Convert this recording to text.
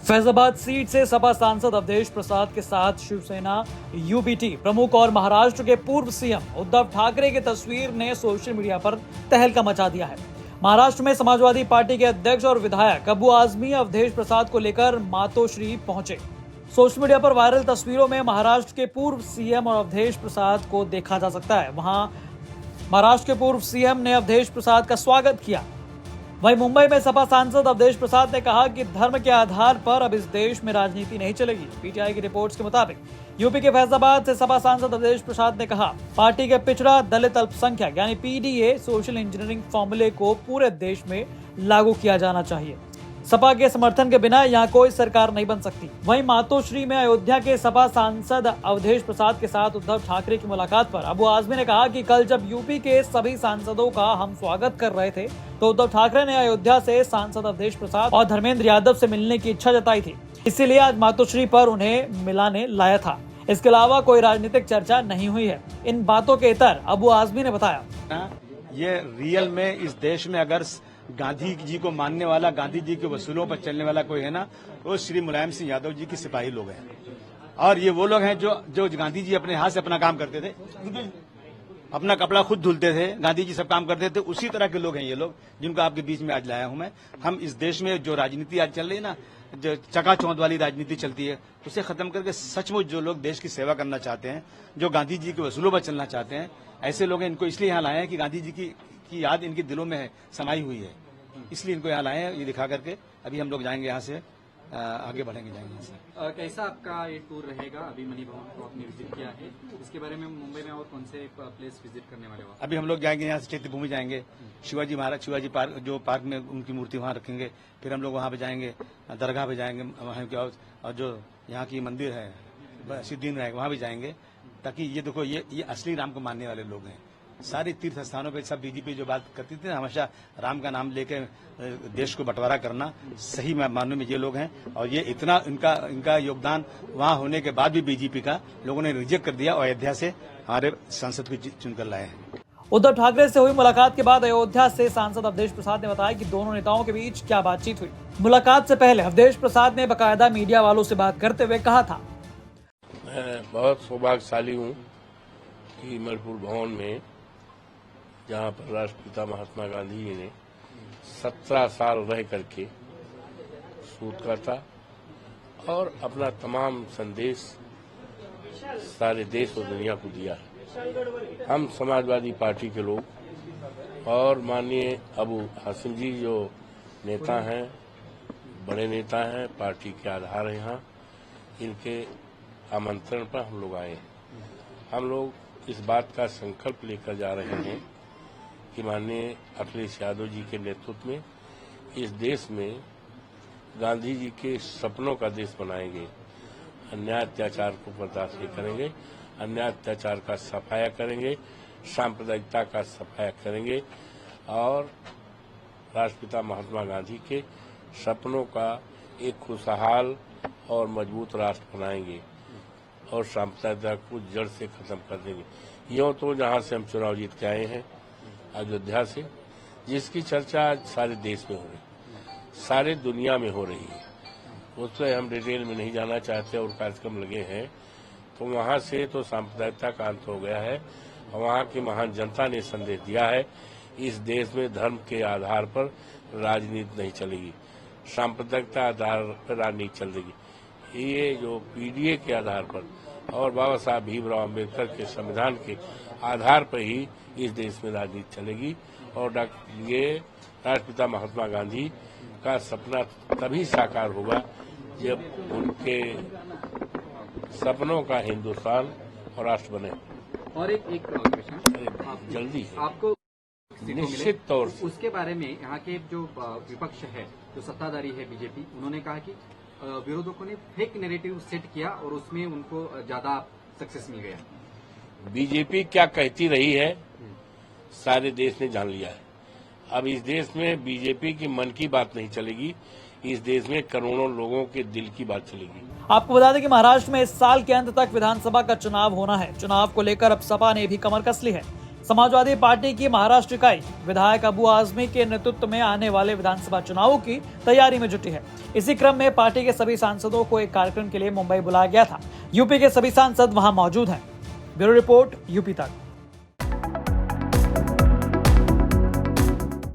Faizabad seat से सपा सांसद अवधेश प्रसाद के साथ शिवसेना यूबीटी प्रमुख और महाराष्ट्र के पूर्व सीएम उद्धव ठाकरे की तस्वीर ने सोशल मीडिया पर तहलका मचा दिया है। महाराष्ट्र में समाजवादी पार्टी के अध्यक्ष और विधायक अबू आजमी अवधेश प्रसाद को लेकर मातोश्री पहुंचे। सोशल मीडिया पर वायरल तस्वीरों में महाराष्ट्र के पूर्व सीएम और अवधेश प्रसाद को देखा जा सकता है। वहां महाराष्ट्र के पूर्व सीएम ने अवधेश प्रसाद का स्वागत किया। वहीं मुंबई में सपा सांसद अवधेश प्रसाद ने कहा कि धर्म के आधार पर अब इस देश में राजनीति नहीं चलेगी। पीटीआई की रिपोर्ट्स के मुताबिक यूपी के फैजाबाद से सपा सांसद अवधेश प्रसाद ने कहा, पार्टी के पिछड़ा दलित अल्पसंख्यक यानी पीडीए सोशल इंजीनियरिंग फॉर्मूले को पूरे देश में लागू किया जाना चाहिए। सपा के समर्थन के बिना यहाँ कोई सरकार नहीं बन सकती। वहीं मातोश्री में अयोध्या के सपा सांसद अवधेश प्रसाद के साथ उद्धव ठाकरे की मुलाकात पर अबू आजमी ने कहा कि कल जब यूपी के सभी सांसदों का हम स्वागत कर रहे थे तो उद्धव ठाकरे ने अयोध्या से सांसद अवधेश प्रसाद और धर्मेंद्र यादव से मिलने की इच्छा जताई थी, इसीलिए आज मातोश्री पर उन्हें मिलाने लाया था। इसके अलावा कोई राजनीतिक चर्चा नहीं हुई है। इन बातों के इतर अबू आजमी ने बताया, ये रियल में इस देश में अगर गांधी जी को मानने वाला, गांधी जी के वसूलों पर चलने वाला कोई है ना, वो श्री मुलायम सिंह यादव जी के सिपाही लोग हैं। और ये वो लोग हैं जो गांधी जी अपने हाथ से अपना काम करते थे, अपना कपड़ा खुद धुलते थे, गांधी जी सब काम करते थे। उसी तरह के लोग हैं ये लोग जिनको आपके बीच में आज लाया हूं मैं। हम इस देश में जो राजनीति आज चल रही है ना, जो चकाचौंध वाली राजनीति चलती है, उसे खत्म करके सचमुच जो लोग देश की सेवा करना चाहते हैं, जो गांधी जी के वसूलों पर चलना चाहते हैं, ऐसे लोग हैं। इनको इसलिए यहाँ लाए हैं कि गांधी जी की याद इनके दिलों में समाई हुई है, इसलिए इनको यहाँ लाए हैं ये दिखा करके। अभी हम लोग जाएंगे यहाँ से, आगे बढ़ेंगे, जाएंगे यहाँ से। कैसा आपका ये टूर रहेगा? अभी मणि भवन को आपने विजिट किया है, इसके बारे में मुंबई में और कौन से प्लेस विजिट करने वाले हो? अभी हम लोग जाएंगे यहाँ से चैत्य भूमि जाएंगे, शिवाजी महाराज शिवाजी पार्क, जो पार्क में उनकी मूर्ति वहाँ रखेंगे। फिर हम लोग वहाँ पे जाएंगे, दरगाह पे जाएंगे वहाँ के, और जो यहाँ की मंदिर है सिद्धिविनायक वहाँ भी जाएंगे, ताकि ये देखो ये असली राम को मानने वाले लोग हैं। सारे तीर्थ स्थानों पे सब बीजेपी जो बात करती थी हमेशा राम का नाम लेके देश को बंटवारा करना, सही मानने में ये लोग हैं। और ये इतना इनका योगदान वहाँ होने के बाद भी बीजेपी का लोगों ने रिजेक्ट कर दिया और अयोध्या से हमारे सांसद को चुनकर लाए हैं। उद्धव ठाकरे से हुई मुलाकात के बाद अयोध्या से सांसद अवधेश प्रसाद ने बताया कि दोनों नेताओं के बीच क्या बातचीत हुई। मुलाकात से पहले अवधेश प्रसाद ने बाकायदा मीडिया वालों से बात करते हुए कहा था, मैं बहुत सौभाग्यशाली हूँ कि मणिपुर भवन में, जहाँ पर राष्ट्रपिता महात्मा गांधी जी ने 17 साल रह करके सूत काटा और अपना तमाम संदेश सारे देश और दुनिया को दिया है। हम समाजवादी पार्टी के लोग और माननीय अबू हासिम जी जो नेता हैं, बड़े नेता हैं, पार्टी के आधार यहाँ, इनके आमंत्रण पर हम लोग आए हैं। हम लोग इस बात का संकल्प लेकर जा रहे हैं कि माननीय अखिलेश यादव जी के नेतृत्व में इस देश में गांधी जी के सपनों का देश बनाएंगे। अन्याय अत्याचार को बर्दाश्त नहीं करेंगे, अन्याय अत्याचार का सफाया करेंगे, सांप्रदायिकता का सफाया करेंगे और राष्ट्रपिता महात्मा गांधी के सपनों का एक खुशहाल और मजबूत राष्ट्र बनाएंगे और सांप्रदायिकता को जड़ से खत्म कर देंगे। यूं तो जहां से हम चुनाव जीत के आए हैं, अयोध्या से, जिसकी चर्चा आज सारे देश में हो रही, सारे दुनिया में हो रही है, उसमें हम डिटेल में नहीं जाना चाहते और कार्यक्रम लगे हैं। तो वहां से तो सांप्रदायिकता का अंत हो गया है और वहां की महान जनता ने संदेश दिया है, इस देश में धर्म के आधार पर राजनीति नहीं चलेगी, सांप्रदायिकता आधार पर राजनीति चलेगी। ये जो पीडीए के आधार पर और बाबा साहब भीमराव अम्बेडकर के संविधान के आधार पर ही इस देश में राजनीति चलेगी। और ये राष्ट्रपिता महात्मा गांधी का सपना तभी साकार होगा जब उनके सपनों का हिंदुस्तान और राष्ट्र बने। और एक क्वेश्चन जल्दी आपको निश्चित तौर से उसके बारे में, यहाँ के जो विपक्ष है, जो सत्ताधारी है बीजेपी, उन्होंने कहा कि विरोधकों ने फेक नैरेटिव सेट किया और उसमें उनको ज्यादा सक्सेस मिल गया। बीजेपी क्या कहती रही है सारे देश ने जान लिया है। अब इस देश में बीजेपी की मन की बात नहीं चलेगी, इस देश में करोड़ों लोगों के दिल की बात चलेगी। आपको बता दें कि महाराष्ट्र में इस साल के अंत तक विधानसभा का चुनाव होना है। चुनाव को लेकर अब सपा ने भी कमर कस ली है। समाजवादी पार्टी की महाराष्ट्र इकाई विधायक अबू आजमी के नेतृत्व में आने वाले विधानसभा चुनावों की तैयारी में जुटी है। इसी क्रम में पार्टी के सभी सांसदों को एक कार्यक्रम के लिए मुंबई बुलाया गया था। यूपी के सभी सांसद वहां मौजूद हैं। ब्यूरो रिपोर्ट, यूपी तक।